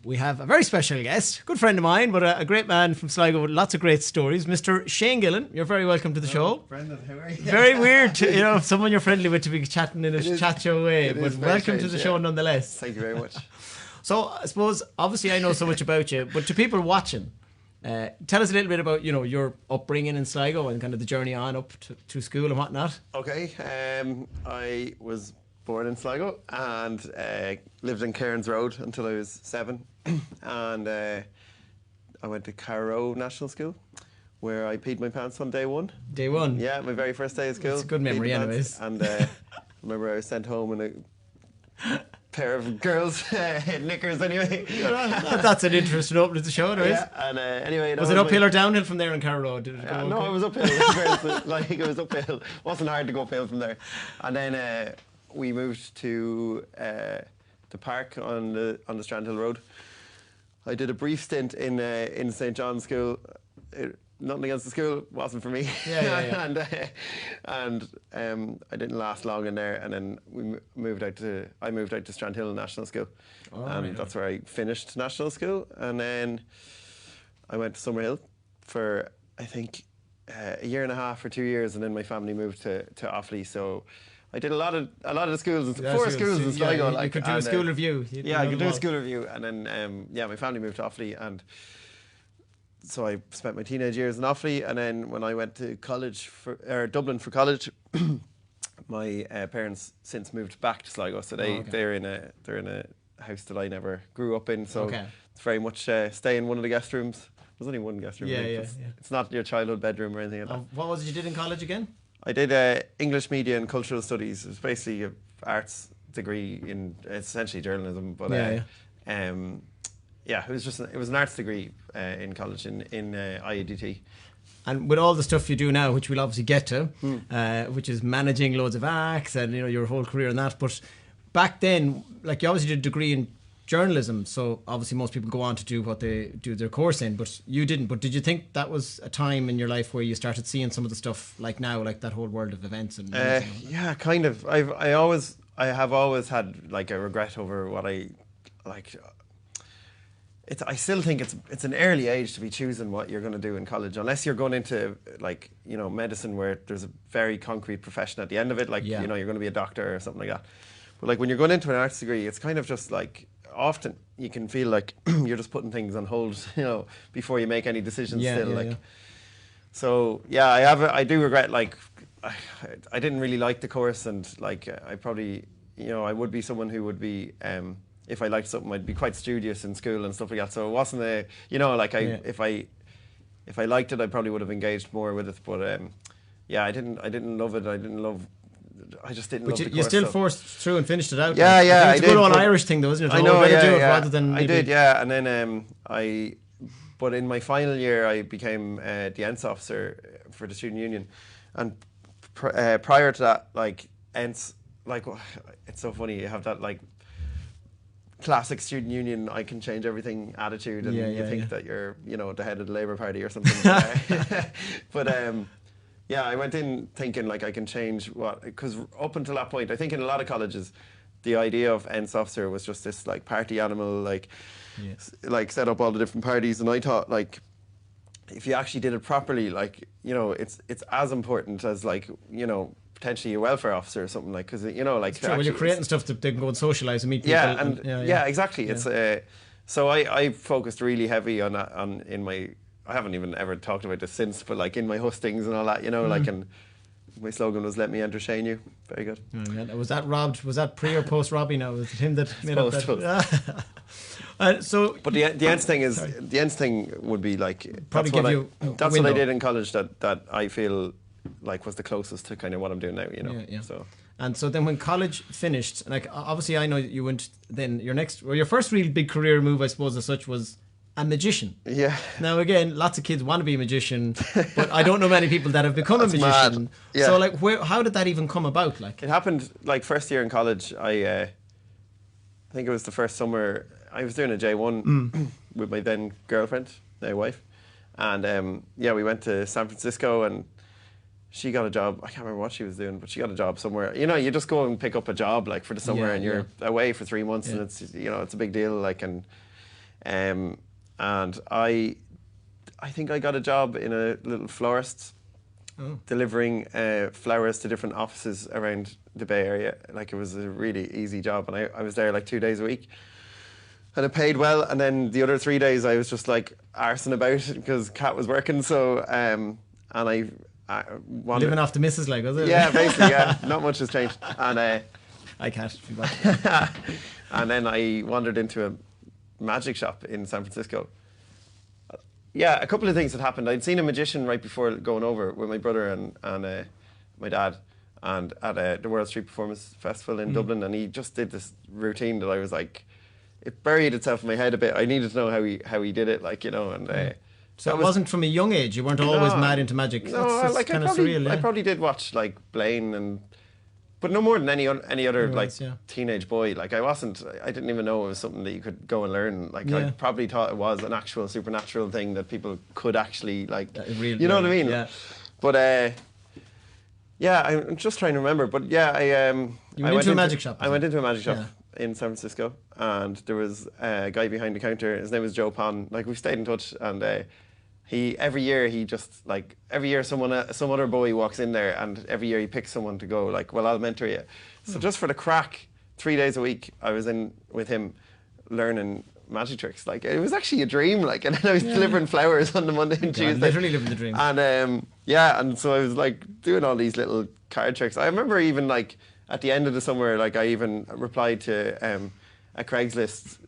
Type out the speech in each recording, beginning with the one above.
we have a very special guest, good friend of mine, but a great man from Sligo with lots of great stories, Mr. Shane Gillen. You're very welcome to the show. Brendan, how are you? Very weird, someone you're friendly with to be chatting in a chat show way, but welcome to the show nonetheless. Thank you very much. So I suppose, obviously I know so much about you, but to people watching, tell us a little bit about, your upbringing in Sligo and kind of the journey on up to school and whatnot. Okay, I was born in Sligo and lived in Cairns Road until I was 7. And I went to Carrow National School, where I peed my pants on day 1. Day 1? Yeah, my very first day of school. It's a good memory anyways. And I remember I was sent home in a pair of girls' knickers anyway. That's an interesting opening to the show, anyways. Yeah, and anyway... Was it uphill or downhill from there in Carrow Road? Did it go no, okay? it was uphill. It was uphill. It wasn't hard to go uphill from there. And then we moved to the park on the Strandhill Road. I did a brief stint in St. John's School. Nothing against the school, wasn't for me. Yeah. and I didn't last long in there. And then I moved out to Strandhill National School, that's where I finished national school. And then I went to Summerhill for I think a year and a half or 2 years, and then my family moved to Offaly. So I did a lot of the schools, 4 schools in Sligo. You could do a school review. I could do a school review, and then my family moved to Offaly, and so I spent my teenage years in Offaly. And then when I went to college Dublin for college, my parents since moved back to Sligo, so they're in a house that I never grew up in. So it's very much stay in one of the guest rooms. There's only one guest room. It's not your childhood bedroom or anything like that. What was it you did in college again? I did English Media and Cultural Studies. It was basically an arts degree in essentially journalism, but it was an arts degree in college in IEDT. And with all the stuff you do now, which we'll obviously get to, which is managing loads of acts and your whole career in that, but back then, like you obviously did a degree in journalism, so obviously most people go on to do what they do their course in, but you didn't. But did you think that was a time in your life where you started seeing some of the stuff like now, like that whole world of events and yeah, kind of. I have always had like a regret over what I like. I still think it's an early age to be choosing what you're going to do in college, unless you're going into like medicine, where there's a very concrete profession at the end of it, like you're going to be a doctor or something like that. But like when you're going into an arts degree, it's kind of just like, often you can feel like you're just putting things on hold, before you make any decisions. So I do regret, like I didn't really like the course, and like I probably I would be someone who would be if I liked something, I'd be quite studious in school and stuff like that. So it wasn't if I liked it, I probably would have engaged more with it. But I didn't love it. I just didn't love the course. You still forced through and finished it out. It's a good old Irish thing though, isn't it? I know, rather than I did, yeah. And then but in my final year, I became the ENTS officer for the student union, and prior to that, like ENTS, like it's so funny, you have that like classic student union, I can change everything attitude, and you think that you're the head of the Labour Party or something. But I went in thinking like I can change because up until that point, I think in a lot of colleges, the idea of ENTS officer was just this like party animal, like set up all the different parties, and I thought like if you actually did it properly, like it's as important as like potentially a welfare officer or something, like, because like when you're creating stuff that they can go and socialise and meet people. Exactly. It's so I focused really heavy on that in my. I haven't even ever talked about this since, but like in my hustings and all that, like, and my slogan was "Let me entertain you." Very good. Was that robbed? Was that pre or post Robbie? Now was it him that made up that? But the ENTS thing is the ENTS thing would be like probably that's what I did in college that I feel like was the closest to kind of what I'm doing now. So. And so then when college finished, like obviously I know you went then your first real big career move, I suppose, as such, was a magician. Yeah. Now again, lots of kids want to be a magician, but I don't know many people that have become a magician. Mad. Yeah. So like, how did that even come about? Like, it happened like first year in college. I think it was the first summer I was doing a J1 with my then girlfriend, now wife, and we went to San Francisco, and she got a job. I can't remember what she was doing, but she got a job somewhere. You just go and pick up a job like for the summer, and you're away for 3 months, and it's it's a big deal. Like, and And I think I got a job in a little florist, delivering flowers to different offices around the Bay Area. Like, it was a really easy job, and I was there like 2 days a week. And it paid well, and then the other 3 days I was just like arsing about because Kat was working. So and I wandered, Living off the missus, like, was it? yeah, basically, yeah, not much has changed. And I can't. and then I wandered into a magic shop in San Francisco. Yeah, a couple of things had happened. I'd seen a magician right before going over with my brother and my dad, and at the World Street Performance Festival in Dublin, and he just did this routine that I was like, it buried itself in my head a bit. I needed to know how he did it, like, you know. And so it wasn't from a young age. You weren't always mad into magic. No, It's like kind of surreal. I probably did watch like Blaine, but no more than any other like teenage boy. Like, I didn't even know it was something that you could go and learn. Like, I probably thought it was an actual supernatural thing that people could actually like. You know what I mean? Yeah. But yeah, I'm just trying to remember. But yeah, You went into a magic shop. I went into a magic shop in San Francisco, and there was a guy behind the counter. His name was Joe Pon. Like, we stayed in touch, and every year some other boy walks in there, and every year he picks someone to go, like, well, I'll mentor you. So just for the crack, 3 days a week, I was in with him learning magic tricks. Like, it was actually a dream. Like, and then I was delivering flowers on the Monday and Tuesday. Literally living the dream. And and so I was like doing all these little card tricks. I remember even like at the end of the summer, like, I even replied to a Craigslist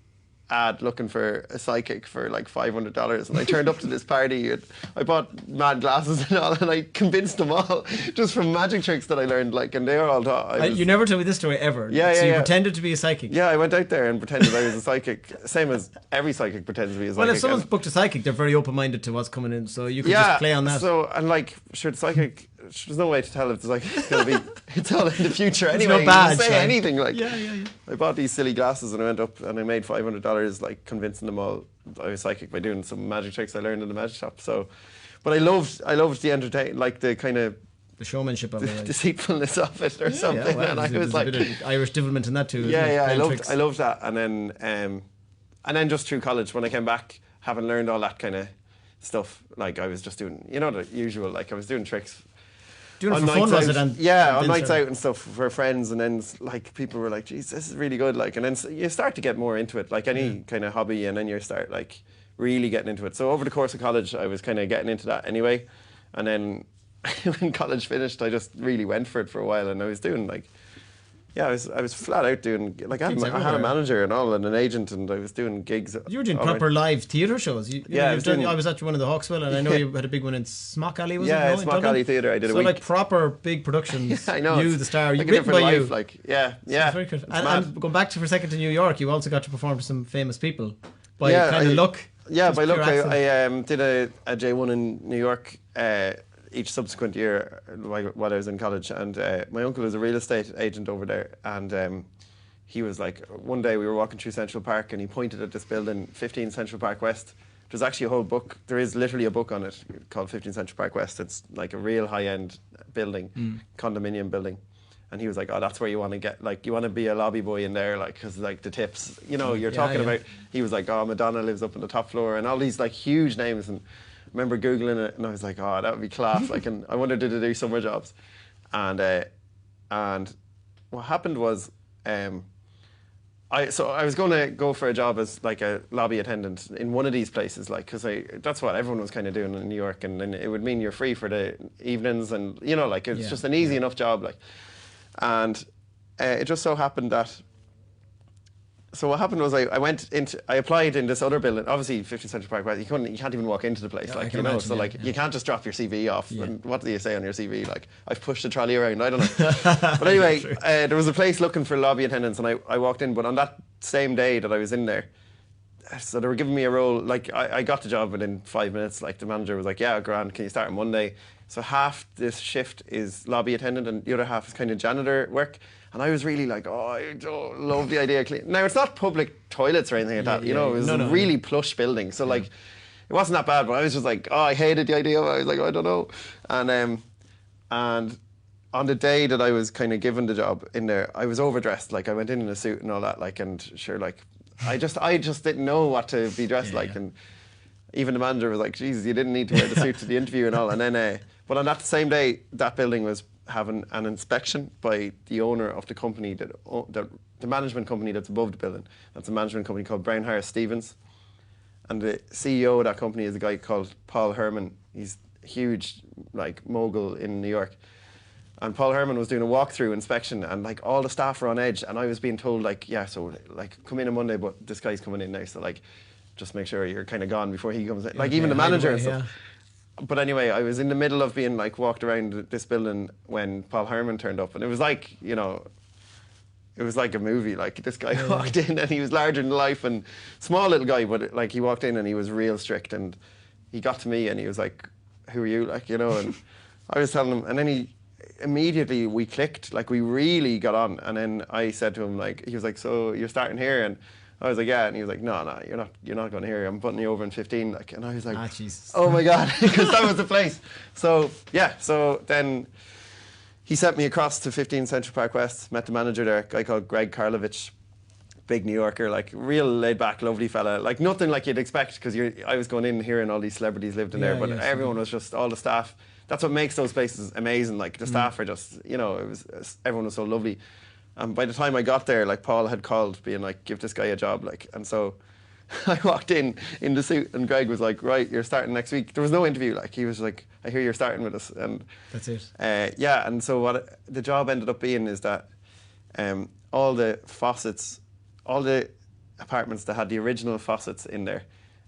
ad looking for a psychic for like $500, and I turned up to this party and I bought mad glasses and all, and I convinced them all just from magic tricks that I learned, like, and they all thought you never told me this story ever. Yeah, so yeah, you yeah. pretended to be a psychic. Yeah, I went out there and pretended I was a psychic, same as every psychic pretends to be a psychic. Well, if someone's booked a psychic, they're very open-minded to what's coming in, so you can just play on that. So, and like, sure, the psychic, there's no way to tell if the psychic's going to be, it's all in the future anyway. No badge, say anything, like. Yeah. I bought these silly glasses and I went up and I made $500, like, convincing them all I was psychic by doing some magic tricks I learned in the magic shop. So, but I loved the entertain, like, the kind of the showmanship of it, deceitfulness of it or something. Well, and I was like, like, a bit of Irish devilment in that too. Yeah, I loved that. And then just through college, when I came back, having learned all that kind of stuff, like, I was just doing, you know, the usual, like, I was doing tricks. Doing it for fun, was it? On nights out and stuff for friends, and then like people were like, "Geez, this is really good!" Like, and then you start to get more into it, like any kind of hobby, and then you start like really getting into it. So over the course of college, I was kind of getting into that anyway, and then when college finished, I just really went for it for a while, and I was doing like. Yeah, I was flat out doing, like, I had a manager and all, and an agent, and I was doing gigs. You were doing proper live theatre shows. I was at one of the Hawksville, and I know you had a big one in Smock Alley, was it? Yeah, Smock Alley Theatre, I did a week. So, like, proper big productions. I know. You, the star, like written by you. Like, yeah. Very good. And going back for a second to New York, you also got to perform to some famous people by kind of luck. Yeah, by luck. I did a J1 in New York each subsequent year while I was in college, and my uncle was a real estate agent over there, and he was like, one day we were walking through Central Park and he pointed at this building, 15 Central Park West. There's actually a whole book, there is literally a book on it called 15 Central Park West. It's like a real high-end building, condominium building. And he was like, oh, that's where you want to get, like, you want to be a lobby boy in there, like, because, like, the tips, you know, you're talking about, he was like, oh, Madonna lives up on the top floor, and all these, like, huge names, and I remember Googling it, and I was like, oh, that would be class, like, and I wanted to do summer jobs. And what happened was, I was going to go for a job as, like, a lobby attendant in one of these places, like, because that's what everyone was kind of doing in New York, and then it would mean you're free for the evenings, and, you know, like, it's just an easy enough job, like. And it just so happened that. So what happened was I applied in this other building. Obviously, 50th Central Park West. You can't even walk into the place, like, you know. So like you can't just drop your CV off. Yeah. And what do you say on your CV? Like, I've pushed a trolley around. I don't know. But anyway, there was a place looking for lobby attendants, and I walked in. But on that same day that I was in there, so they were giving me a role. Like, I got the job within 5 minutes. Like, the manager was like, "Yeah, grand. Can you start on Monday?" So half this shift is lobby attendant, and the other half is kind of janitor work. And I was really like, oh, I love the idea of clean. Now, it's not public toilets or anything like that, you know. It was a really plush building. So, like, it wasn't that bad, but I was just like, oh, I hated the idea of it. I was like, I don't know. And on the day that I was kind of given the job in there, I was overdressed. Like, I went in a suit and all that, like, and sure, like, I just didn't know what to be dressed like, and even the manager was like, Jesus, you didn't need to wear the suit to the interview and all. And then, but on that same day, that building was having an inspection by the owner of the company, the management company that's above the building. That's a management company called Brown Harris Stevens. And the CEO of that company is a guy called Paul Herman. He's a huge, like, mogul in New York. And Paul Herman was doing a walkthrough inspection, and like all the staff were on edge, and I was being told like, yeah, so like come in on Monday, but this guy's coming in now, so like just make sure you're kind of gone before he comes in. Like even the manager and stuff. But anyway, I was in the middle of being like walked around this building when Paul Herman turned up, and it was like, you know, it was like a movie. Like this guy walked in, and he was larger than life and small little guy, but like he walked in and he was real strict, and he got to me and he was like, "Who are you?" Like, you know, and I was telling him, and then immediately we clicked, like we really got on. And then I said to him, like, he was like, "So you're starting here?" And I was like, "Yeah." And he was like, No, you're not going here. I'm putting you over in 15. Like, and I was like, Jesus. Oh my God, because that was the place. So yeah, so then he sent me across to 15 Central Park West, met the manager there, a guy called Greg Karlovich, big New Yorker, like real laid back, lovely fella, like nothing like you'd expect, because I was going in here and all these celebrities lived in there, but everyone was just, all the staff. That's what makes those places amazing. Like the staff are just, you know, everyone was so lovely. And by the time I got there, like Paul had called, being like, "Give this guy a job," like, and so I walked in the suit, and Greg was like, "Right, you're starting next week." There was no interview. Like he was like, "I hear you're starting with us," and that's it. Yeah, and so what the job ended up being is that all the faucets, all the apartments that had the original faucets in there,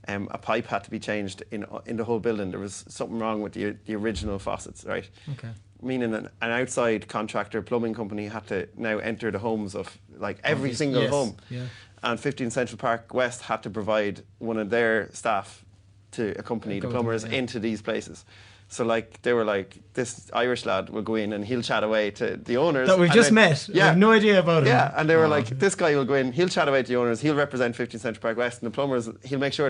a pipe had to be changed in the whole building. There was something wrong with the original faucets, right? Okay. Meaning an outside contractor, plumbing company, had to now enter the homes of like every single home. Yeah. And 15 Central Park West had to provide one of their staff to accompany the plumbers into these places. So like they were like, "This Irish lad will go in and he'll chat away to the owners." That we've just met. Yeah. I have no idea about him. Yeah, and they were like, "This guy will go in, he'll chat away to the owners, he'll represent 15 Central Park West, and the plumbers, he'll make sure..."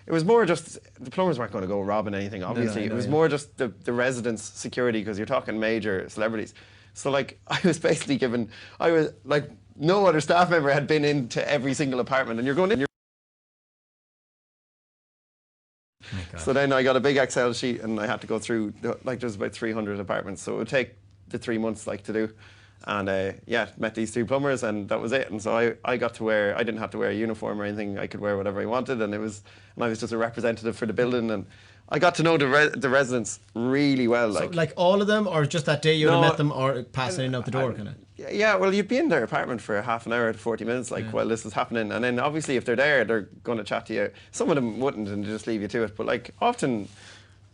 It was more just, the plumbers weren't going to go robbing anything, obviously. It was more just the residents' security, because you're talking major celebrities. So like, I was basically given, I was like, no other staff member had been into every single apartment, and you're going in, so then I got a big Excel sheet, and I had to go through, like there's about 300 apartments, so it would take the 3 months like to do. And yeah, met these two plumbers, and that was it. And so I got to wear, I didn't have to wear a uniform or anything, I could wear whatever I wanted, and I was just a representative for the building, and I got to know the residents really well. So like all of them, or just that day you would have met them, or passing in out the door kind of? Yeah, well, you'd be in their apartment for half an hour to 40 minutes, like, while this is happening. And then obviously if they're there, they're going to chat to you. Some of them wouldn't and just leave you to it. But like often...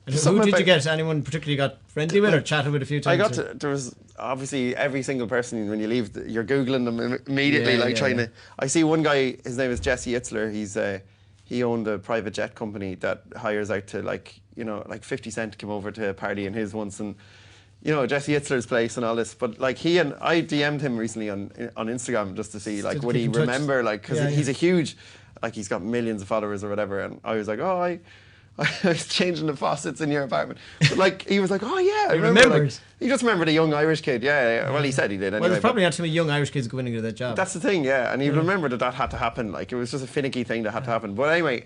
Who did you get? Anyone particularly got friendly with or chatted with a few times? There was obviously every single person, when you leave, you're Googling them immediately, trying to... I see one guy, his name is Jesse Itzler. He owned a private jet company that hires out to, like, you know, like 50 Cent came over to a party in his once, and, you know, Jesse Itzler's place and all this. But like I DM'd him recently on Instagram just to see, like, would he remember, like, because he's a huge, like, he's got millions of followers or whatever. And I was like, "Oh, I was changing the faucets in your apartment." But like, he was like, "Oh yeah, I remember." Like, he just remembered a young Irish kid. Yeah. Well, he said he did anyway. Well, there's probably not too many young Irish kids going into that job. That's the thing, yeah. And he remembered that had to happen. Like, it was just a finicky thing that had to happen. But anyway,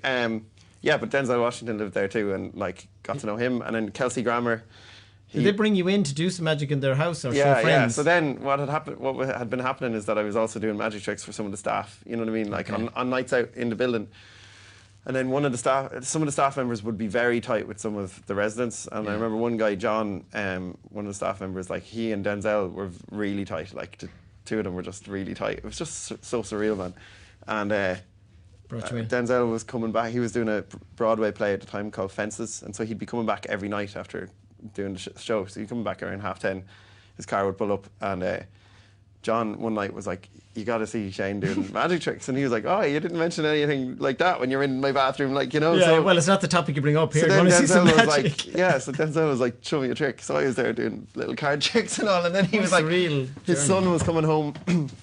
yeah, but Denzel Washington lived there too, and like got to know him. And then Kelsey Grammer. Did they bring you in to do some magic in their house or show friends? Yeah. So then what had been happening is that I was also doing magic tricks for some of the staff. You know what I mean? Like on nights out in the building. And then some of the staff members would be very tight with some of the residents. And I remember one guy, John, one of the staff members, like he and Denzel were really tight. Like the two of them were just really tight. It was just so surreal, man. And Denzel was coming back. He was doing a Broadway play at the time called Fences. And so he'd be coming back every night after doing the show. So he'd come back around 10:30. His car would pull up, and John one night was like, "You got to see Shane doing magic tricks," and he was like, "Oh, you didn't mention anything like that when you're in my bathroom, like, you know." Yeah, so, well, it's not the topic you bring up here. So then Denzel was like, so Denzel was like, "Show me a trick." So I was there doing little card tricks and all, and then he was like, surreal. His son was coming home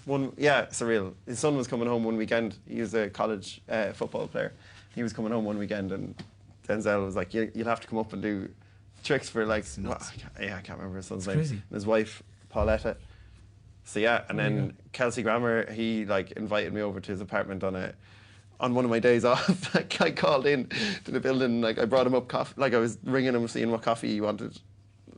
surreal. His son was coming home one weekend. He was a college football player. He was coming home one weekend, and Denzel was like, "You'll have to come up and do tricks for like..." I can't remember his son's name. Crazy. And his wife, Pauletta. So yeah, and then Kelsey Grammer, he like invited me over to his apartment on one of my days off. Like I called in to the building, like I brought him up coffee, like I was ringing him, seeing what coffee he wanted.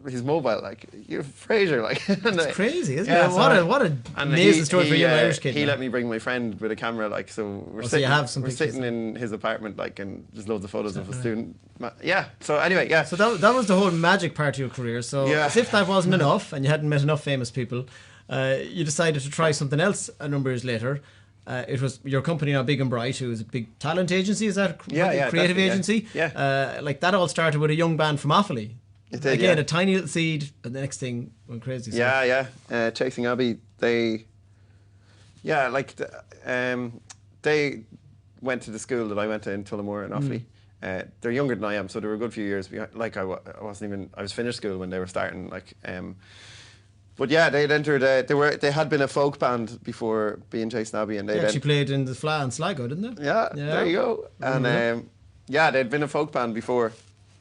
His mobile, like you're Fraser, like it's crazy, isn't it? What a amazing story for a young Irish kid. He let me bring my friend with a camera, like so. We're sitting in his apartment, like, and there's loads of photos of a student. Yeah. So anyway, yeah. So that was the whole magic part of your career. So as if that wasn't enough, and you hadn't met enough famous people, you decided to try something else a number of years later. It was your company now, Big and Bright, who is a big talent agency. Is that a creative agency? Yeah. Like that all started with a young band from Offaly. It did, again, a tiny little seed, and the next thing went crazy. So. Yeah. Chasing Abbey, they went to the school that I went to in Tullamore in Offaly. They're younger than I am, so they were a good few years behind. Like I was finished school when they were starting. Like, but yeah, they'd entered. They had been a folk band before being Chasing Abbey, and they actually played in the Fla in Sligo, didn't they? Yeah, there you go. And they'd been a folk band before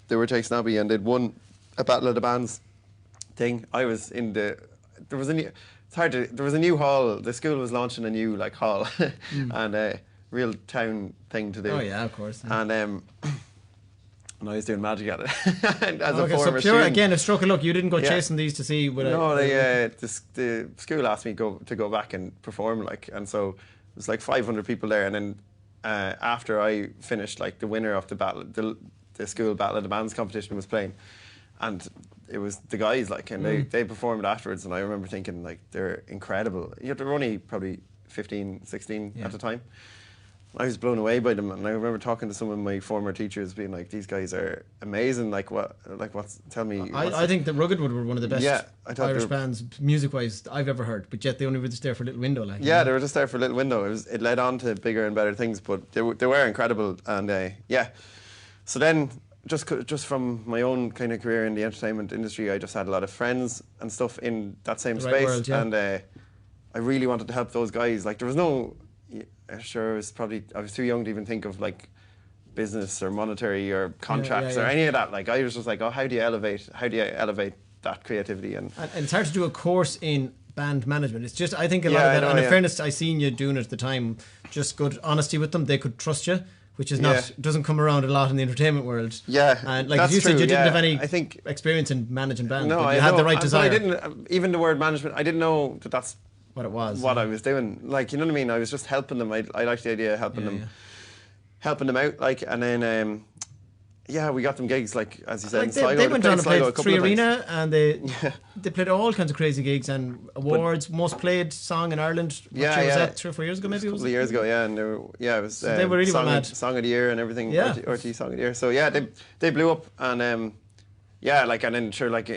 they were Chasing Abbey, and they'd won a Battle of the Bands thing. I was in there was a new hall. The school was launching a new like hall and a real town thing to do. Oh yeah, of course. Yeah. And I was doing magic at it as a former so pure, student. Again, a stroke of luck. You didn't go chasing these to see. The school asked me to go back and perform, like, and so it was like 500 people there. And then after I finished, like the winner of the school Battle of the Bands competition was playing. And it was the guys, like, and they performed afterwards, and I remember thinking, like, they're incredible. They were only probably 15, 16 at the time. I was blown away by them, and I remember talking to some of my former teachers, being like, "These guys are amazing. Tell me." I think that Ruggedwood were one of the best Irish bands, music-wise, I've ever heard. But yet they only were just there for a little window, like. Yeah, they were just there for a little window. It led on to bigger and better things, but they were incredible, and So then. Just from my own kind of career in the entertainment industry, I just had a lot of friends and stuff in that same space, world, yeah. And I really wanted to help those guys. Like there was no, I was too young to even think of like business or monetary or contracts or any of that. Like I was just like, oh, how do you elevate that creativity? And it's hard to do a course in band management. It's just, I think a lot of that, and in fairness, I seen you doing it at the time, just good honesty with them. They could trust you. Which is doesn't come around a lot in the entertainment world. Yeah, and like you said, you didn't have any experience in managing bands. No, you had the right desire. I didn't. Even the word management, I didn't know that's what it was. What I was doing, like, you know what I mean. I was just helping them. I liked the idea of helping them out, like, and then we got them gigs, like as you said. Like Sligo, they went down and played Three Arena, and they played all kinds of crazy gigs and awards. Most played song in Ireland. Was that 3 or 4 years ago? Maybe a couple of years ago. Yeah, and it was. So they were really mad. Song of the year and everything. Yeah, RT Song of the Year. So they blew up, and like, and then sure, like,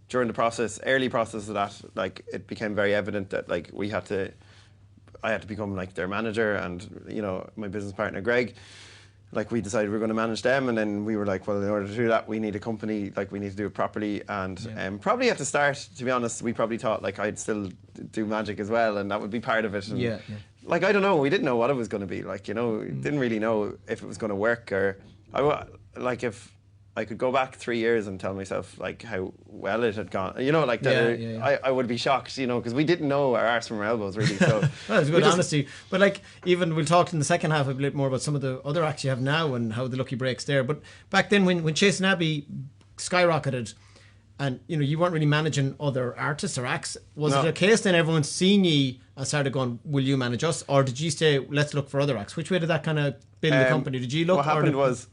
during the early process of that, like, it became very evident that like I had to become like their manager, and my business partner Greg. Like, we decided we were going to manage them, and then we were like, well, in order to do that, we need a company, like, we need to do it properly. And probably at the start, to be honest, we probably thought, like, I'd still do magic as well, and that would be part of it. And like, I don't know, we didn't know what it was going to be. Like, didn't really know if it was going to work, or, if I could go back 3 years and tell myself, like, how well it had gone, I would be shocked, because we didn't know our arse from our elbows, really. So well, it's good honesty. But, like, even we'll talk in the second half a bit more about some of the other acts you have now and how the lucky breaks there. But back then, when Chasing Abbey skyrocketed, and, you weren't really managing other artists or acts, was it a case then everyone seen you and started going, will you manage us? Or did you say, let's look for other acts? Which way did that kind of build the company? Did you look? What happened was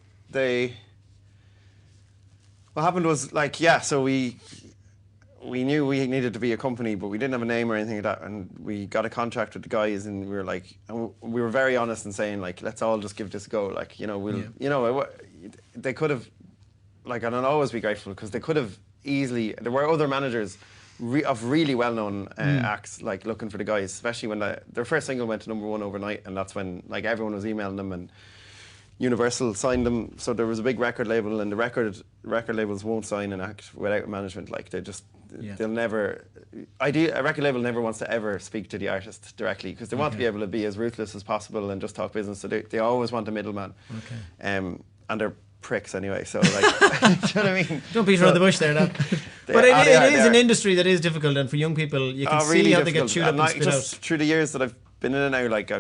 so we knew we needed to be a company, but we didn't have a name or anything like that, and we got a contract with the guys, and we were like, we were very honest in saying, like, let's all just give this a go, like, they could have, like, and I'll always be grateful, because they could have easily, there were other managers of really well-known acts, like, looking for the guys, especially when their first single went to #1 overnight, and that's when, like, everyone was emailing them, and Universal signed them, so there was a big record label, and the record labels won't sign an act without management. Like, they'll never. A record label never wants to ever speak to the artist directly, because they want to be able to be as ruthless as possible and just talk business. So they always want a middleman. Okay. And pricks anyway. So like, do you know what I mean? Don't beat around the bush there, now. But it is an industry that is difficult, and for young people, you can see how they get chewed up and spit just out. through the years that I've been in it now, like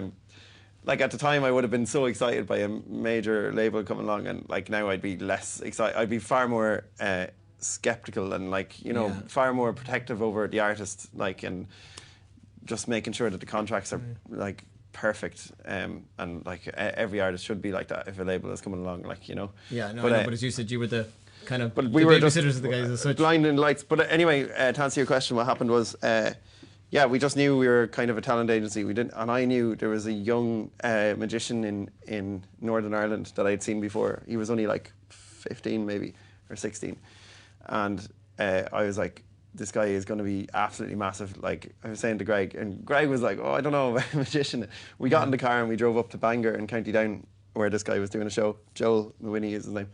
like at the time I would have been so excited by a major label coming along, and like now I'd be less excited. I'd be far more skeptical and like far more protective over the artist, like, and just making sure that the contracts are like perfect, and like every artist should be like that if a label is coming along, like, Yeah, no, but as you said, you were the kind of but we were just babysitters of the guys as such. Blinding lights. But anyway, to answer your question, what happened was, we just knew we were kind of a talent agency. And I knew there was a young magician in Northern Ireland that I'd seen before. He was only like 15 maybe, or 16. And I was like, this guy is going to be absolutely massive. Like I was saying to Greg, and Greg was like, oh, I don't know about a magician. We got in the car and we drove up to Bangor in County Down, where this guy was doing a show. Joel Mawhinney is his name.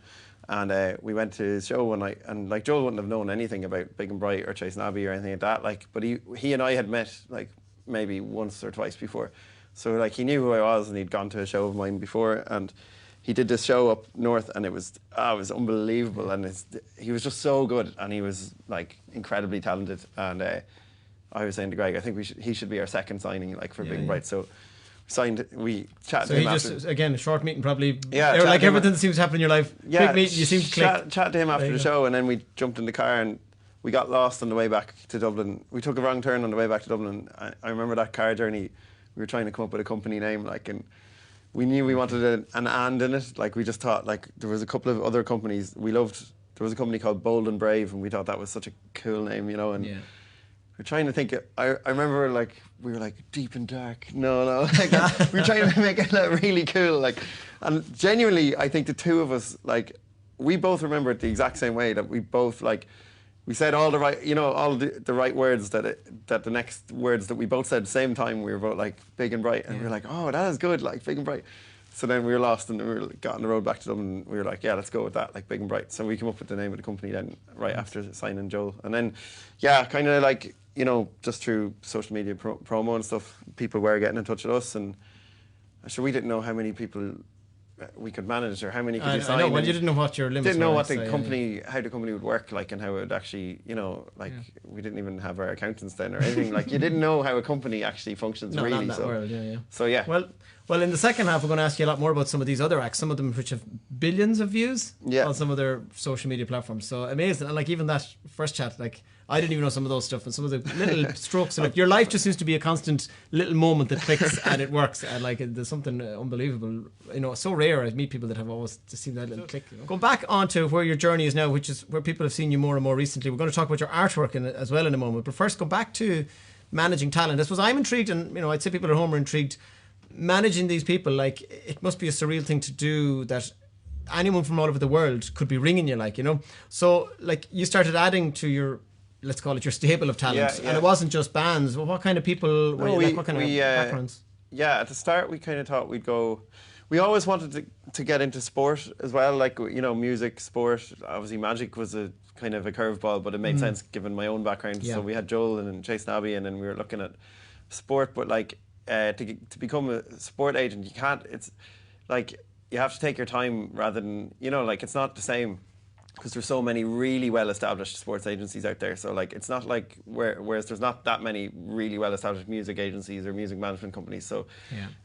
And we went to his show one night, and like Joel wouldn't have known anything about Big and Bright or Chasing Abbey or anything like that. Like, but he and I had met like maybe once or twice before, so like he knew who I was, and he'd gone to a show of mine before, and he did this show up north, and it was unbelievable, and he was just so good, and he was like incredibly talented, and I was saying to Greg, I think he should be our second signing, like, for Big and Bright. So we chatted to him after. So he just, again, a short meeting probably. Yeah, like everything that seems to happen in your life. Yeah, quick meeting, you seem to click. Chat to him after the show, and then we jumped in the car and we got lost on the way back to Dublin. We took a wrong turn on the way back to Dublin. I remember that car journey. We were trying to come up with a company name, like, and we knew we wanted an and in it. Like, we just thought, like, there was a couple of other companies we loved. There was a company called Bold and Brave, and we thought that was such a cool name, and we're trying to think. I remember, like, we were like, deep and dark. No, like, we were trying to make it look really cool, like, and genuinely, I think the two of us, like, we both remember it the exact same way, that we both, like, we said all the right, all the right words, that the next words that we both said at the same time, we were both like Big and Bright, and we were like, oh, that is good, like Big and Bright. So then we were lost, and we got on the road back to Dublin, and we were like, yeah, let's go with that, like Big and Bright. So we came up with the name of the company then, right after signing Joel. And then, kind of like, just through social media promo and stuff, people were getting in touch with us, and sure, we didn't know how many people we could manage, or how many could you sign. I know, well, you didn't know what your limits were. Didn't know what the company, how the company would work, like, and how it would actually, we didn't even have our accountants then or anything. Like, you didn't know how a company actually functions, really. Not in that world, So, yeah. Well, in the second half, we're going to ask you a lot more about some of these other acts, some of them which have billions of views on some of their social media platforms. So amazing. And like, even that first chat, like, I didn't even know some of those stuff, and some of the little strokes. Like, your life just seems to be a constant little moment that clicks and it works. And like, there's something unbelievable. So rare. I meet people that have always just seen that little click. Going back onto where your journey is now, which is where people have seen you more and more recently. We're going to talk about your artwork as well in a moment. But first, go back to managing talent. I suppose I'm intrigued, and I'd say people at home are intrigued. Managing these people, like, it must be a surreal thing to do, that anyone from all over the world could be ringing you, like, So, like, you started adding to your, let's call it, your stable of talent, and it wasn't just bands. Well, what kind of people were you, what kind of backgrounds? Yeah, at the start we kind of thought we'd go. We always wanted to get into sport as well, like, music, sport. Obviously, magic was a kind of a curveball, but it made sense given my own background. So we had Joel and Chase Nabby, and then we were looking at sport, but like. To become a sport agent, you can't. It's like you have to take your time rather than like, it's not the same, because there's so many really well established sports agencies out there. So like, it's not like whereas there's not that many really well established music agencies or music management companies. So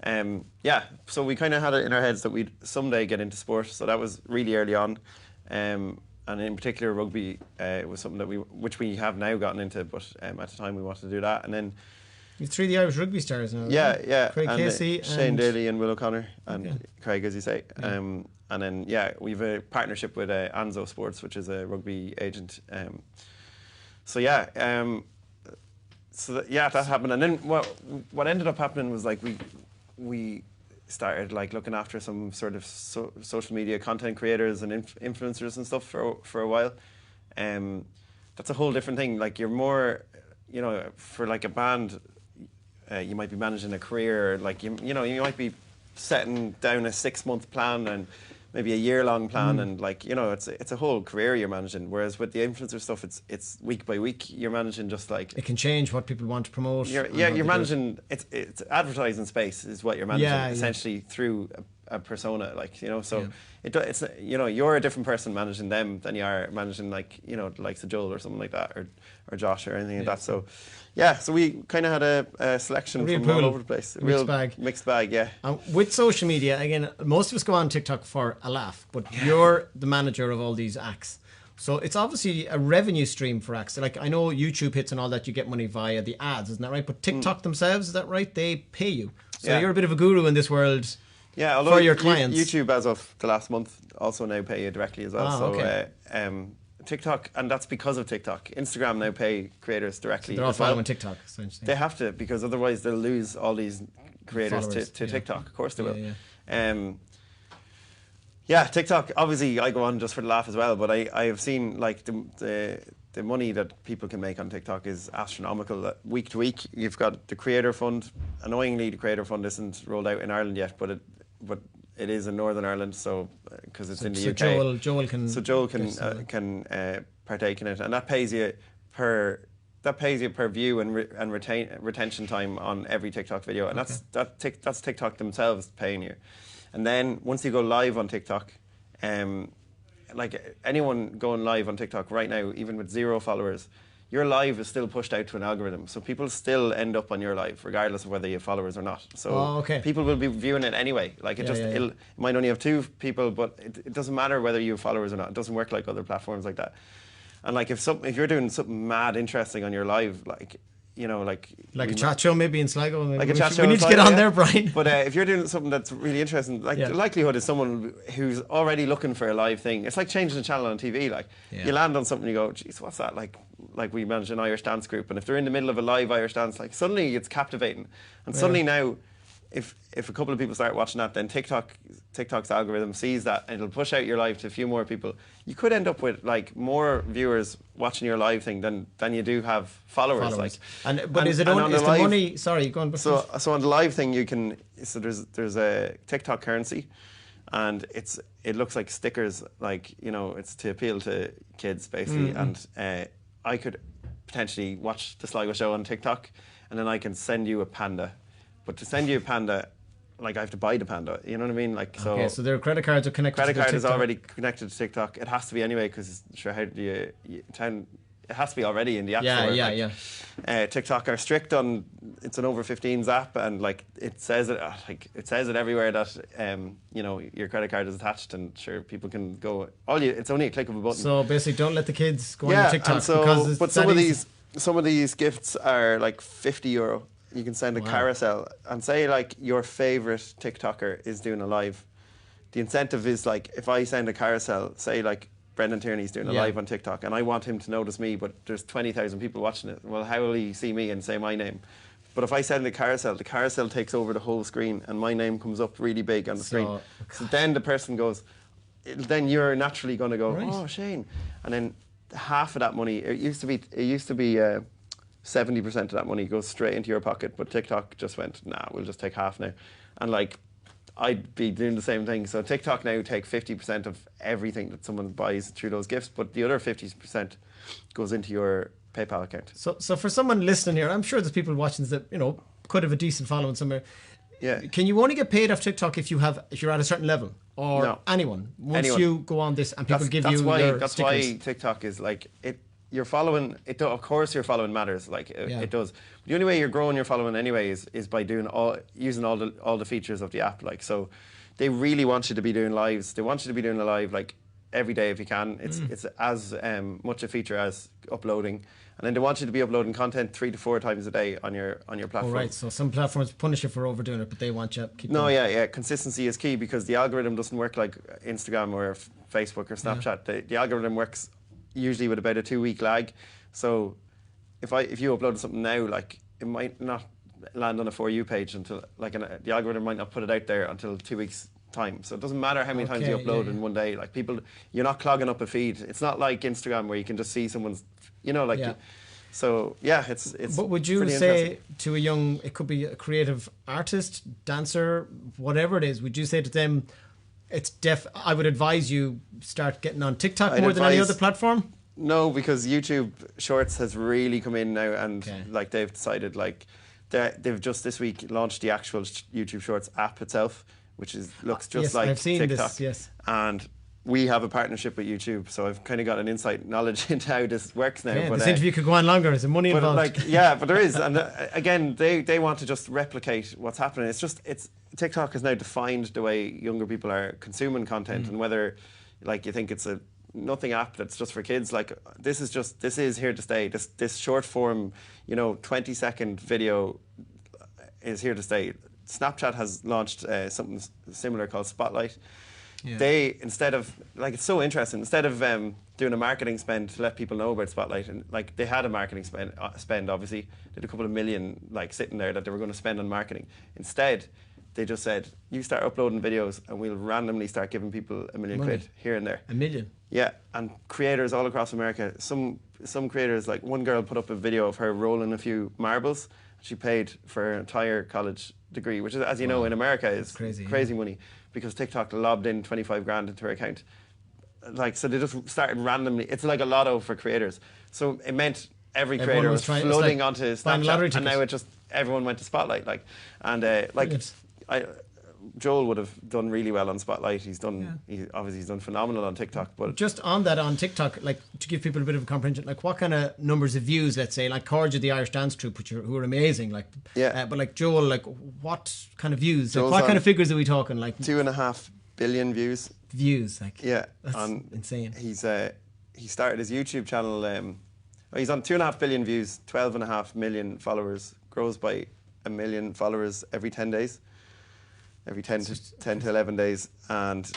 so we kind of had it in our heads that we'd someday get into sport. So that was really early on, and in particular rugby was something that which we have now gotten into, but at the time we wanted to do that. And then. You've three of the Irish rugby stars now. Yeah. Craig Casey, Shane Daly and Will O'Connor, and Craig, as you say. And then we've a partnership with Anzo Sports, which is a rugby agent. That happened. And then what ended up happening was, like, we started, like, looking after some sort of social media content creators and influencers and stuff for a while. That's a whole different thing. Like, you're more, for like a band. You might be managing a career, like you might be setting down a 6-month plan and maybe a year-long plan, and like it's a whole career you're managing. Whereas with the influencer stuff, it's week by week. You're managing just like it can change what people want to promote. You're managing it's advertising space is what you're managing essentially through a persona, like, you know. So it's, you know, you're a different person managing them than you are managing, like, you know, the likes of Joel or something like that, or Josh or anything like that. So yeah, so we kind of had a selection from all over the place. Mixed bag, yeah. With social media, again, most of us go on TikTok for a laugh, but you're the manager of all these acts. So it's obviously a revenue stream for acts. Like, I know YouTube hits and all that, you get money via the ads, isn't that right? But TikTok themselves, is that right? They pay you. So you're a bit of a guru in this world. Yeah, although for your clients. YouTube, as of the last month, also now pay you directly as well. TikTok, and that's because of TikTok. Instagram now pay creators directly. So they're all following TikTok, essentially. They have to, because otherwise they'll lose all these creators to TikTok. Of course they will. Yeah, TikTok, obviously I go on just for the laugh as well, but I have seen, like, the money that people can make on TikTok is astronomical. Week to week, you've got the Creator Fund. Annoyingly, the Creator Fund isn't rolled out in Ireland yet, but it is in Northern Ireland, so because it's in the UK. Joel can partake in it, and that pays you per view and retention time on every TikTok video, and that's TikTok themselves paying you. And then once you go live on TikTok, like anyone going live on TikTok right now, even with 0 followers, your live is still pushed out to an algorithm. So people still end up on your live, regardless of whether you have followers or not. So people will be viewing it anyway. Like it might only have 2 people, but it doesn't matter whether you have followers or not. It doesn't work like other platforms like that. And like if you're doing something mad interesting on your live, like, you know, like a chat show maybe in Sligo. Like a chat show. We need to get on there, Brian. But if you're doing something that's really interesting, like the likelihood is someone who's already looking for a live thing. It's like changing the channel on TV. Like you land on something, you go, geez, what's that? Like we manage an Irish dance group, and if they're in the middle of a live Irish dance, like suddenly it's captivating. And suddenly now, if a couple of people start watching that, then TikTok's algorithm sees that and it'll push out your live to a few more people. You could end up with like more viewers watching your live thing than you do have followers. Like, but is the money? Sorry, go on. So on the live thing, you can. So there's a TikTok currency, and it looks like stickers. Like, you know, it's to appeal to kids basically. And I could potentially watch the Sligo Show on TikTok, and then I can send you a panda. But to send you a panda, like I have to buy the panda. You know what I mean? Like so. Okay, so their credit cards are connected. Credit to card TikTok. is already connected to TikTok. It has to be anyway, because sure, how do you it has to be already in the app store. TikTok are strict on it's an over 15s app, and like it says it everywhere that you know, your credit card is attached, and sure, people can go. It's only a click of a button. So basically, don't let the kids go on your TikTok, because but some of these gifts are like €50. You can send a carousel, and say like your favorite TikToker is doing a live. The incentive is like, if I send a carousel, say like Brendan Tierney's doing a live on TikTok, and I want him to notice me, but there's 20,000 people watching it. Well, how will he see me and say my name? But if I send the carousel takes over the whole screen, and my name comes up really big on the screen. So then the person goes, then you're naturally going to go, oh, Shane. And then half of that money, it used to be 70% of that money goes straight into your pocket, but TikTok just went, nah, we'll just take half now. And like, I'd be doing the same thing. So TikTok now take 50% of everything that someone buys through those gifts, but the other 50% goes into your PayPal account. So for someone listening here, I'm sure there's people watching that, you know, could have a decent following somewhere. Yeah. Can you only get paid off TikTok if you're at a certain level, or anyone? Once you go on this and people give you your stickers. Why TikTok is like it. Your following, of course, your following matters. Like it does. The only way you're growing your following anyway is by using all the features of the app. Like, so, they really want you to be doing lives. They want you to be doing a live like every day if you can. It's as much a feature as uploading, and then they want you to be uploading content 3 to 4 times a day on your platform. Oh, right. So some platforms punish you for overdoing it, but they want you to keep. Going. Yeah. Consistency is key, because the algorithm doesn't work like Instagram or Facebook or Snapchat. The algorithm works usually with about a 2-week lag. So if you upload something now, like it might not land on a For You page until the algorithm might not put it out there until 2 weeks time. So it doesn't matter how many times you upload in one day. Like you're not clogging up a feed. It's not like Instagram where you can just see someone's, you know, like. So yeah, it's. But would you say to a young, it could be a creative artist, dancer, whatever it is, would you say to them, I would advise you start getting on TikTok more than any other platform? No, because YouTube Shorts has really come in now, and like they've decided, like they've just this week launched the actual YouTube Shorts app itself, which looks just yes, like I've seen TikTok. this, yes. And we have a partnership with YouTube, so I've kind of got an insight knowledge into how this works now. Yeah, but this interview could go on longer. There's money involved. Like, yeah, but there is, and again, they want to just replicate what's happening. It's TikTok has now defined the way younger people are consuming content, and whether like you think it's a nothing app that's just for kids, like this is here to stay. This short form, 20-second video is here to stay. Snapchat has launched something similar called Spotlight. Yeah. They, instead of, like, it's so interesting, instead of doing a marketing spend to let people know about Spotlight, and like they had a marketing spend obviously, did a couple of million like sitting there that they were going to spend on marketing. Instead, they just said, you start uploading videos and we'll randomly start giving people $1 million quid here and there. $1 million? Yeah, and creators all across America, some creators, like one girl put up a video of her rolling a few marbles. She paid for her entire college degree, which is, as you know, in America is crazy money, because TikTok lobbed in 25 grand into her account. Like, so they just started randomly. It's like a lotto for creators. So it meant every creator was flooding onto Snapchat, and now everyone went to Spotlight. Like, and Joel would have done really well on Spotlight. He's done, he's done phenomenal on TikTok. But just on that, on TikTok, like, to give people a bit of a comprehension, like what kind of numbers of views, let's say, like Corja, the Irish dance troupe, who are amazing, like, but like Joel, like what kind of views? Like, what kind of figures are we talking? Like 2.5 billion views. Views, like, yeah, that's insane. He started his YouTube channel. He's on 2.5 billion views, 12.5 million followers. Grows by 1 million followers every 10 days. Every 10 to 11 days, and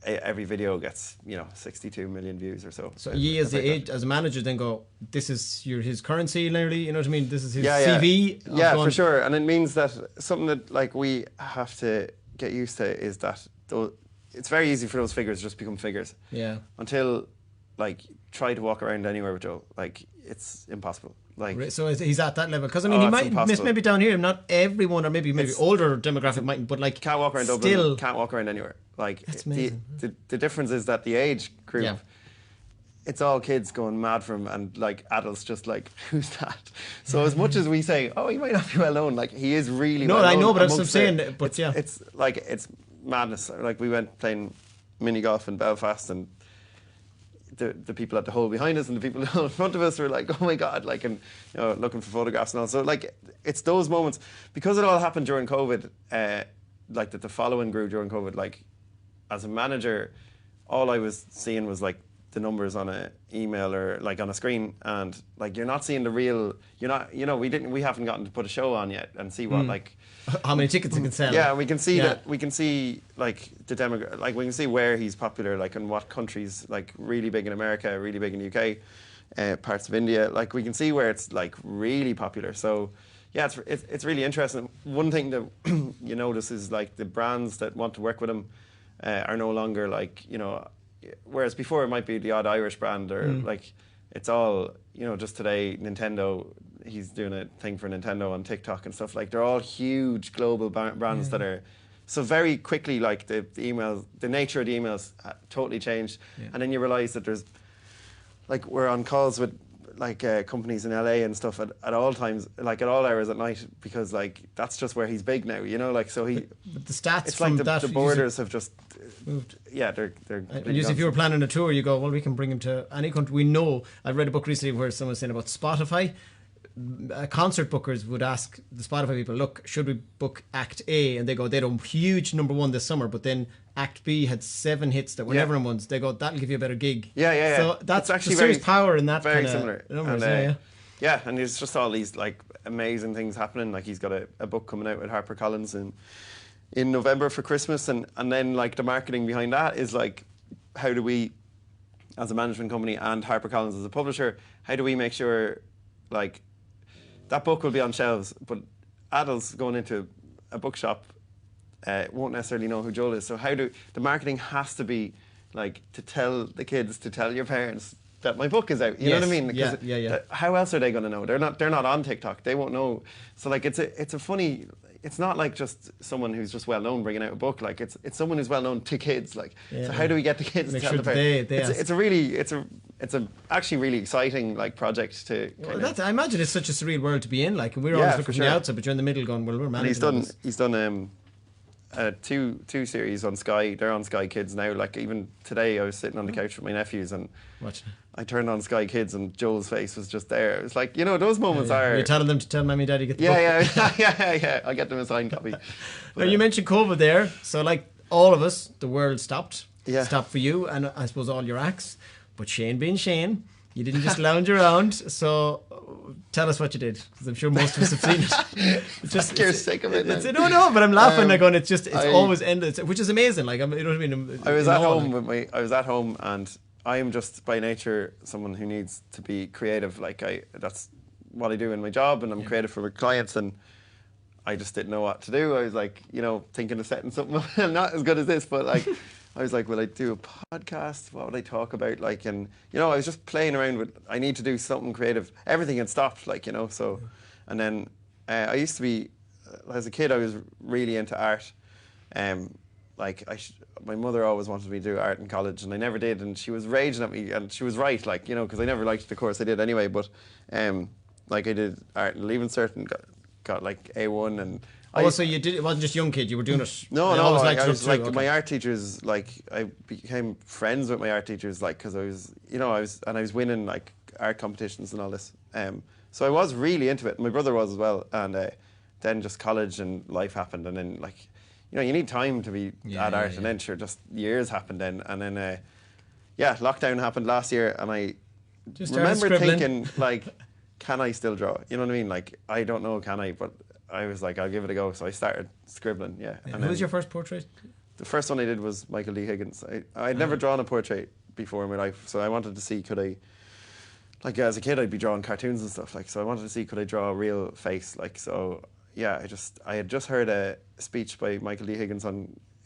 every video gets 62 million views or so. So he, as a manager, then go, this is his currency, literally. You know what I mean? This is his CV. Yeah, for sure. And it means that something that like we have to get used to is that it's very easy for those figures to just become figures. Yeah. Until like try to walk around anywhere with Joe, like it's impossible. Like, so he's at that level, because I mean he might miss maybe down here. Not everyone, or maybe older demographic mightn't, but like can't walk around Dublin, can't walk around anywhere. Like that's amazing. The difference is that the age group, it's all kids going mad for him, and like adults just like, who's that? So as much as we say, oh, he might not be well known, like he is really well known. I know, but that's what I'm saying. But it's like it's madness. Like we went playing mini golf in Belfast, and the people at the hole behind us and the people in front of us were like, oh my God, like, and looking for photographs and all. So like, it's those moments, because it all happened during COVID, like that the following grew during COVID. Like, as a manager, all I was seeing was like the numbers on an email or like on a screen, and like you're not seeing the real. You're not. We haven't gotten to put a show on yet and see what like how many tickets it can sell. Yeah, we can see that. We can see like the like we can see where he's popular, like in what countries, like really big in America, really big in the UK, parts of India. Like we can see where it's like really popular. So yeah, it's really interesting. One thing that you notice is like the brands that want to work with him are no longer like whereas before it might be the odd Irish brand or like it's all just today Nintendo. He's doing a thing for Nintendo on TikTok and stuff. Like they're all huge global brands that are so very quickly. Like the emails, the nature of the emails totally changed, and then you realise that there's like we're on calls with like companies in LA and stuff at all times, like at all hours at night, because like that's just where he's big now. Like so he. But the stats it's from like that the borders have just moved. Yeah, they're. And if you were planning a tour, you go, well, we can bring him to any country. We know. I read a book recently where someone was saying about Spotify. Concert bookers would ask the Spotify people, look, should we book Act A? And they go, they had a huge #1 this summer, but then Act B had 7 hits that were never in ones. They go, that'll give you a better gig. Yeah. So that's actually serious power in that very kind similar of numbers. And, yeah, and there's just all these like amazing things happening. Like he's got a book coming out with HarperCollins in November for Christmas, and then like the marketing behind that is like, how do we, as a management company and HarperCollins as a publisher, how do we make sure like that book will be on shelves, but adults going into a bookshop won't necessarily know who Joel is. So the marketing has to be like to tell the kids, to tell your parents that my book is out. You know what I mean? Yeah. How else are they going to know? They're not on TikTok. They won't know. So like it's a funny. It's not like just someone who's just well known bringing out a book. Like it's someone who's well known to kids. Like so, how do we get the kids to tell the parents? It's a actually really exciting like project to. I imagine it's such a surreal world to be in. Like, and we're always looking from the outside, but you're in the middle, going, well, we're managing. And he's done two series on Sky. They're on Sky Kids now. Like even today, I was sitting on the couch with my nephews and Watching it. I turned on Sky Kids and Joel's face was just there. It was like, you know, those moments are. You're telling them to tell Mummy and Daddy get the book. Yeah. I'll get them a signed copy. Now, you mentioned COVID there. So, like all of us, the world stopped. Yeah. Stopped for you and I suppose all your acts. But Shane being Shane, you didn't just lounge around. So, tell us what you did, because I'm sure most of us have seen it. It's just You're sick of it. No, but I'm laughing. Like going, it's always ended, which is amazing. Like, you know what I mean? I was at home and I am just by nature someone who needs to be creative. Like that's what I do in my job, and I'm creative for my clients, and I just didn't know what to do. I was like, you know, thinking of setting something up. Not as good as this, but like, I was like, will I do a podcast? What would I talk about? Like, and you know, I was just playing around with, I need to do something creative. Everything had stopped, like, you know, so, and then I used to be, as a kid, I was really into art. Like, my mother always wanted me to do art in college, and I never did, and she was raging at me, and she was right, like, you know, because I never liked the course I did anyway, but, like, I did art and Leaving Cert and got like A1, and so you did, it wasn't just young kid, you were doing it. No, I was like, okay. My art teachers, like, I became friends with my art teachers, like, because I was, you know, I was winning, like, art competitions and all this. So I was really into it, my brother was as well, and then just college and life happened, and then, like, you know, you need time to be at art, and then sure, just years happened then, and then, lockdown happened last year, and I just remember thinking, like, can I still draw? You know what I mean? Like, I don't know, can I? But I was like, I'll give it a go. So I started scribbling, And who was your first portrait? The first one I did was Michael D. Higgins. I'd never drawn a portrait before in my life, so I wanted to see, could I, like, as a kid I'd be drawing cartoons and stuff, like, so I wanted to see, could I draw a real face, like, so, yeah, I had just heard a speech by Michael D. Higgins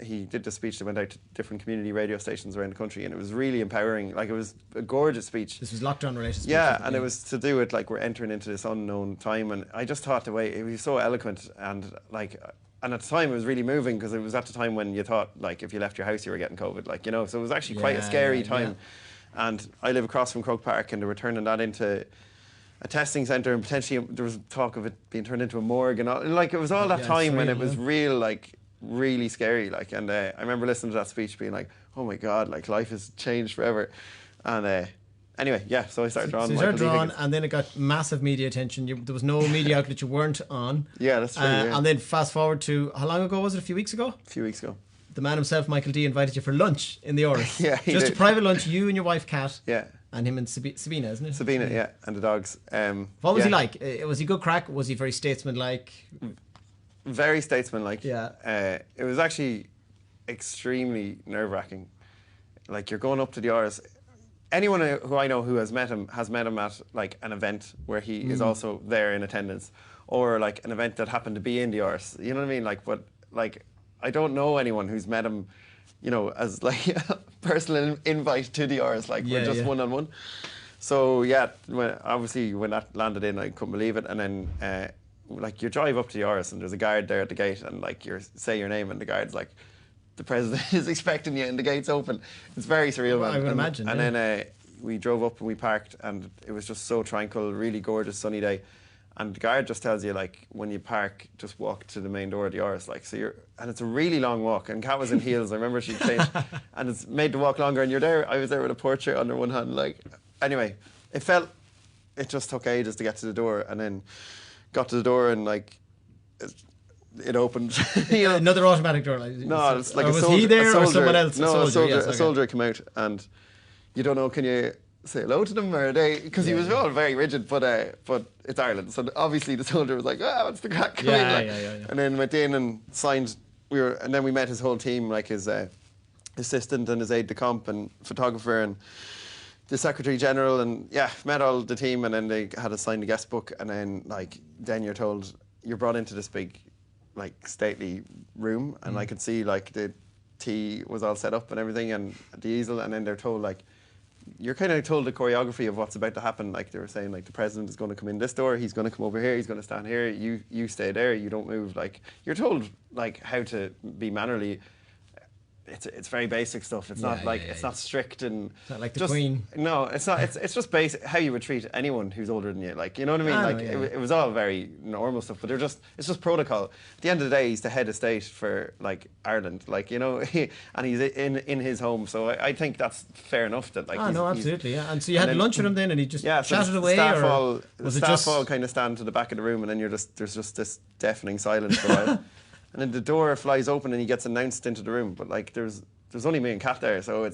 he did the speech that went out to different community radio stations around the country, and it was really empowering. Like, it was a gorgeous speech. This was lockdown related speech. Yeah, and it was to do with, like, we're entering into this unknown time, and I just thought the way, he was so eloquent, and, like, and at the time it was really moving, because it was at the time when you thought, like, if you left your house you were getting COVID, like, you know, so it was actually quite a scary time. And I live across from Croke Park, and they were turning that into a testing centre, and potentially there was talk of it being turned into a morgue, and all, like, it was all that time when it was real, like, really scary, like, and I remember listening to that speech being like, oh my god, like, life has changed forever. And anyway, so I started drawing. So you started drawing, and then it got massive media attention. There was no media outlet you weren't on. Yeah, that's true. And then fast forward to, how long ago was it? A few weeks ago? A few weeks ago. The man himself, Michael D, invited you for lunch in the Oris. Yeah, just a private lunch, you and your wife Kat. Yeah. And him and Sabina, isn't it? Sabina, yeah, and the dogs. What was he like? Was he good crack? Was he very statesman-like? Very statesman-like. Yeah. It was actually extremely nerve-wracking. Like, you're going up to the Oris. Anyone who I know who has met him at, like, an event where he is also there in attendance, or, like, an event that happened to be in the Oris. You know what I mean? Like, but, like, I don't know anyone who's met him, you know, as, like, a personal invite to the Oris, like, we're just one-on-one. So, yeah, when that landed in, I couldn't believe it. And then, like, you drive up to the Oris and there's a guard there at the gate, and, like, you say your name and the guard's like, the president is expecting you and the gate's open. It's very surreal, man. I would imagine. And then we drove up and we parked, and it was just so tranquil, really gorgeous sunny day. And the guard just tells you, like, when you park, just walk to the main door of the Oris, like, so and it's a really long walk, and Kat was in heels, I remember she'd changed, and it's made the walk longer, and I was there with a portrait under one hand, like, anyway, it just took ages to get to the door, and then got to the door, and, like, it opened. You know? Another automatic door? Like, no, it's like a soldier. Was he there or someone else? No, a soldier came out, and you don't know, can you say hello to them, or are they, because he was all very rigid, but it's Ireland, so obviously the soldier was like, what's the crack? And then went in and signed, and then we met his whole team, like his assistant and his aide-de-camp and photographer and the Secretary General, and met all the team, and then they had us sign the guest book, and then you're told, you're brought into this big, like, stately room, and I could see, like, the tea was all set up and everything, and the easel, and then they're told, like, you're kind of told the choreography of what's about to happen. Like, they were saying, like, the president is going to come in this door, he's going to come over here, he's going to stand here, you stay there, you don't move. Like, you're told, like, how to be mannerly it's very basic stuff. It's not like it's not strict and It's not like the just, Queen. No, it's not. It's just basic how you would treat anyone who's older than you. Like, you know what I mean? Like it was all very normal stuff, but it's just protocol. At the end of the day, he's the head of state for like Ireland, like, you know, and he's in his home. So I think that's fair enough. That like no, absolutely, yeah. And so you had lunch with him then, and he just chatted away, the staff all kind of stand to the back of the room, and then there's just this deafening silence for a while. And then the door flies open and he gets announced into the room. But like there's only me and Kat there, so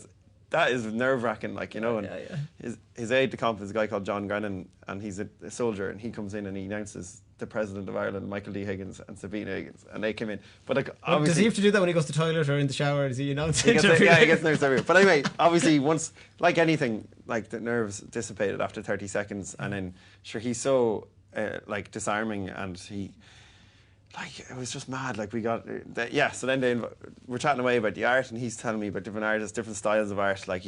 that is nerve wracking, like, you know. And his aide de camp is a guy called John Grennan, and he's a soldier, and he comes in and he announces the President of Ireland, Michael D. Higgins, and Sabina Higgins, and they came in. But like, obviously, does he have to do that when he goes to the toilet or in the shower? Does he announce it? He gets nerves everywhere. But anyway, obviously, once, like anything, like the nerves dissipated after 30 seconds, and then sure, he's so like disarming, and he. Like, it was just mad. Like, we got so then we're chatting away about the art, and he's telling me about different artists, different styles of art. Like,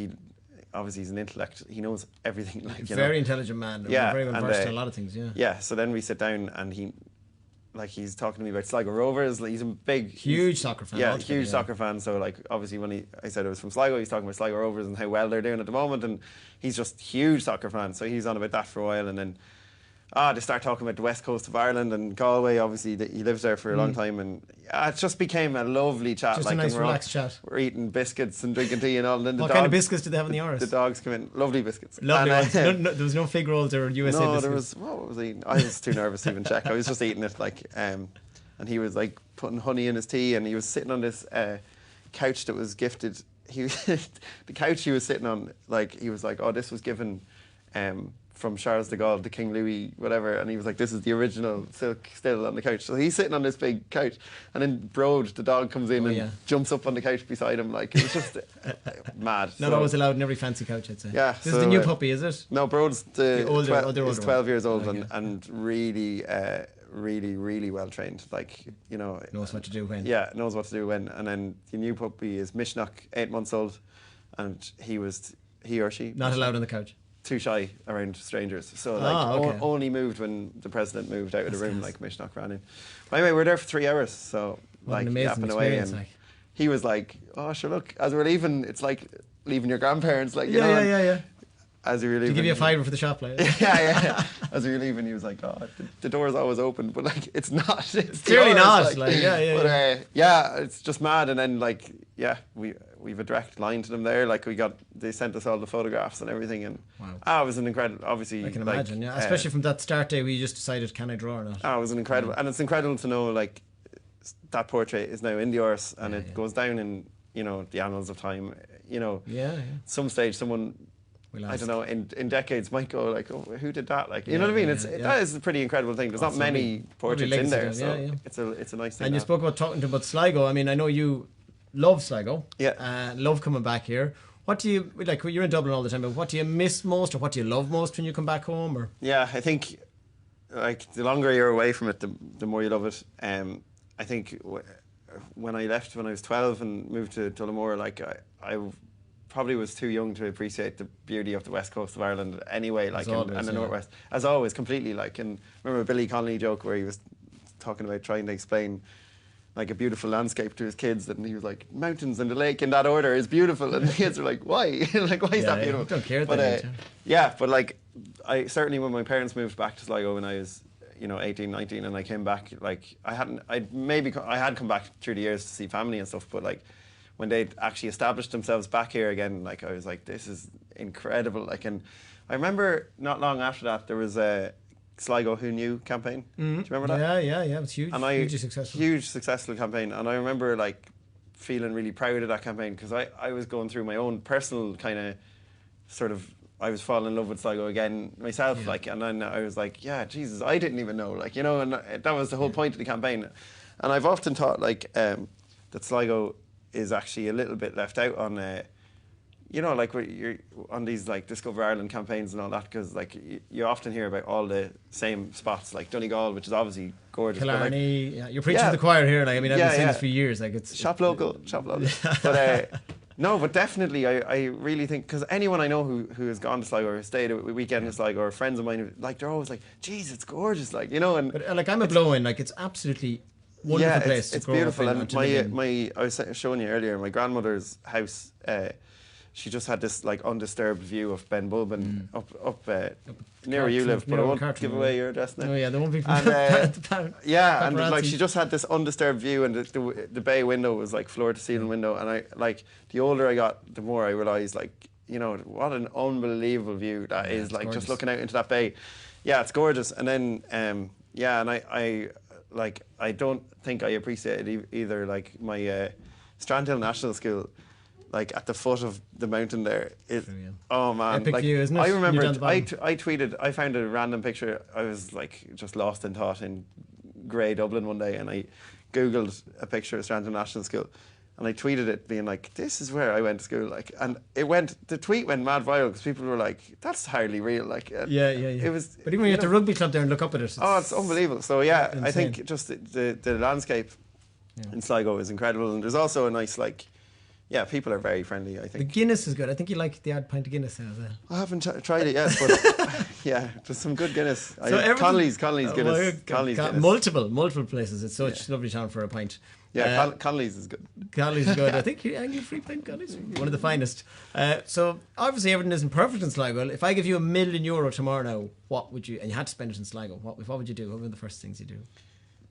obviously he's an intellect. He knows everything. Like, very intelligent man. Very well versed in a lot of things. Yeah. So then we sit down, and he's talking to me about Sligo Rovers. Like, he's a huge soccer fan. Yeah, huge soccer fan. So like, obviously when I said it was from Sligo, he's talking about Sligo Rovers and how well they're doing at the moment, and he's just huge soccer fan. So he's on about that for a while, and then. They start talking about the west coast of Ireland and Galway. Obviously, he lived there for a long time, and it just became a lovely chat. Just like, a nice, relaxed chat. We're eating biscuits and drinking tea and all. And then what kind of biscuits did they have in the Irish? The dogs come in, lovely biscuits. Lovely ones. There was no fig rolls or USA biscuits. No, there was. What was I eating? I was too nervous to even check. I was just eating it like, and he was like putting honey in his tea, and he was sitting on this couch that was gifted. The couch he was sitting on, like, he was like, oh, this was given. From Charles de Gaulle to King Louis, whatever, and he was like, this is the original silk still on the couch. So he's sitting on this big couch, and then Broad, the dog, comes in and jumps up on the couch beside him. Like, it was just mad. Not always allowed in every fancy couch, I'd say. Yeah. This is the new puppy, is it? No, Broad's the older he's 12 years old and really, really, really well trained. Like, you know. Knows what to do when. Yeah, knows what to do when. And then the new puppy is Mishnach, 8 months old, and he or she. Not allowed on the couch. Too shy around strangers, so only moved when the president moved out of the room. Like, Mishnach ran in. But anyway, we were there for 3 hours, so what like yapping away, and he was like, "Oh, sure, look, as we're leaving, it's like leaving your grandparents." Like, you know, yeah. As we were leaving, to give you a fiver for the shop, like. yeah. As we were leaving, he was like, "Oh, the door's always open," but like, it's not. It's clearly not. Like, yeah, it's just mad. And then like, we've a direct line to them there. Like, they sent us all the photographs and everything, and it was an incredible. Obviously, I can imagine, especially from that start day where you just decided, can I draw or not? It was an incredible, and it's incredible to know like that portrait is now in the Ors, and it goes down in, you know, the annals of time. You know, some stage someone. I don't know, in decades might go like, oh, who did that? Like, you know what I mean? That is a pretty incredible thing. There's not many portraits in there, so it's a nice thing. And you spoke about talking about Sligo. I mean, I know you love Sligo. Yeah. Love coming back here. What do you, like, you're in Dublin all the time, but what do you miss most, or what do you love most when you come back home? Or? Yeah, I think, like, the longer you're away from it, the more you love it. I think when I left when I was 12 and moved to Tullamore, like, I probably was too young to appreciate the beauty of the west coast of Ireland anyway, like, and the northwest, as always, completely. Like, and remember a Billy Connolly joke where he was talking about trying to explain like a beautiful landscape to his kids, and he was like, mountains and the lake in that order is beautiful, and the kids are like, why? Like, why is that beautiful? Don't care. But but like, I certainly, when my parents moved back to Sligo when I was, you know, 18, 19, and I came back, like, I had come back through the years to see family and stuff, but like, when they'd actually established themselves back here again, like, I was like, this is incredible. Like, and I remember not long after that, there was a Sligo Who Knew campaign. Do you remember that? Yeah, it was huge. And hugely successful. Huge successful campaign. And I remember like feeling really proud of that campaign, because I was going through my own personal kind of sort of, I was falling in love with Sligo again myself, like, and then I was like, yeah, Jesus, I didn't even know, like, you know, and that was the whole point of the campaign. And I've often thought like that Sligo is actually a little bit left out on, you know, like, you're on these like Discover Ireland campaigns and all that, because like you often hear about all the same spots, like Donegal, which is obviously gorgeous. Killarney, like, you're preaching to the choir here. Like, I mean, I've been saying this for years. Like, it's shop local. But no, but definitely, I really think, because anyone I know who has gone to Sligo or stayed a weekend in Sligo, or friends of mine, like, they're always like, "Geez, it's gorgeous," like, you know. And but, like, I'm a blow-in. Like, it's absolutely wonderful place. It's to grow beautiful. up in And to live in. I was showing you earlier, my grandmother's house. She just had this like undisturbed view of Ben Bulben up near where you live, but I won't give away your address now. Oh yeah, there won't be. And, yeah, and like she just had this undisturbed view, and the bay window was like floor to ceiling window. And I like the older I got, the more I realised like, you know, what an unbelievable view that is. Like gorgeous. just looking out into that bay. Yeah, it's gorgeous. And then and I don't think I appreciated either like my Strandhill National School. Like at the foot of the mountain there, oh man! Epic like, view, isn't it? I remember I I tweeted. I found a random picture. I was like just lost in thought in grey Dublin one day, and I googled a picture of Strandhill National School, and I tweeted it, being like, "This is where I went to school." Like, and the tweet went mad viral because people were like, "That's hardly real." Like, yeah. It was. But even when you at the rugby club there and look up at it, it's unbelievable. So yeah, insane. I think just the landscape in Sligo is incredible, and there's also a nice like. Yeah, people are very friendly, I think. The Guinness is good. I think you like the odd pint of Guinness as well. I haven't tried it yet, but yeah, there's some good Guinness. Connolly's Guinness. Connolly's Guinness. Multiple places. It's such a lovely town for a pint. Yeah, Connolly's is good. Connolly's is good. I think you get free pint Connolly's. One of the finest. So obviously everything isn't perfect in Sligo. If I give you €1 million tomorrow now, what would you, and you had to spend it in Sligo, what would you do? What would be the first things you do?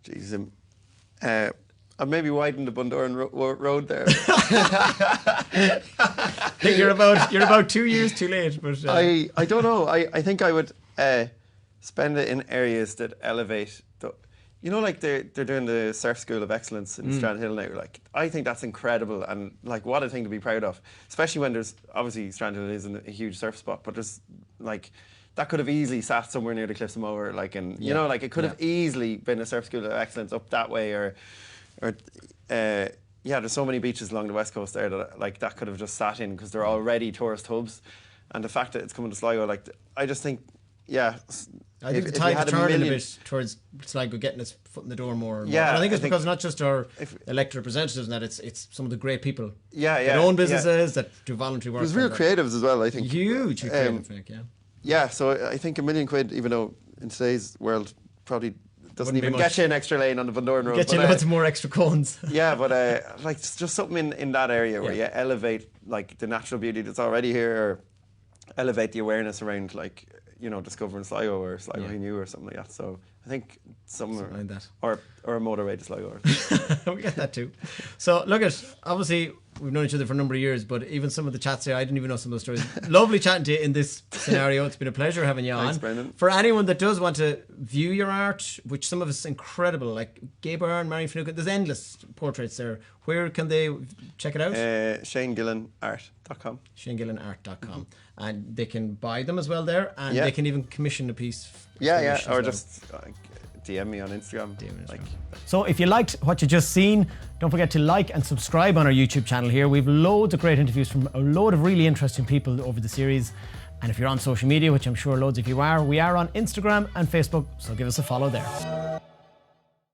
Jeez, I'd maybe widen the Bundoran road there. I think you're about 2 years too late. But I don't know. I think I would spend it in areas that elevate. Like they're doing the Surf School of Excellence in Strandhill now. Like I think that's incredible, and like what a thing to be proud of. Especially when there's obviously Strandhill isn't a huge surf spot, but there's like. That could have easily sat somewhere near the Cliffs of Moher, like, and you know, like it could have easily been a Surf School of Excellence up that way, or there's so many beaches along the west coast there that like that could have just sat in because they're already tourist hubs, and the fact that it's coming to Sligo, like I just think, I think the tide is turning a bit towards Sligo getting its foot in the door more. And I think it's because not just our elected representatives and that it's some of the great people that own businesses that do voluntary work. There's real creatives as well, I think. Huge creative, Yeah, so I think £1 million, even though in today's world probably doesn't even get you an extra lane on the Bundoran Road. Get you lots more extra cones. Yeah, but like just something in that area where you elevate like the natural beauty that's already here, or elevate the awareness around like, you know, discovering Sligo or Sligo Who Knew or something like that. So I think something like that. Or a motorway to Sligo. We get that too. So look obviously we've known each other for a number of years, but even some of the chats here, I didn't even know some of those stories. Lovely chatting to you in this scenario. It's been a pleasure having you on. Thanks, Brendan. For anyone that does want to view your art, which some of it's incredible, like Gay Byrne, Marion Finucane, there's endless portraits there. Where can they check it out? ShaneGillenArt.com. ShaneGillenArt.com. And they can buy them as well there, and they can even commission a piece. Or just DM me on Instagram. So if you liked what you just seen, don't forget to like and subscribe on our YouTube channel here. We've loads of great interviews from a load of really interesting people over the series. And if you're on social media, which I'm sure loads of you are, we are on Instagram and Facebook, so give us a follow there.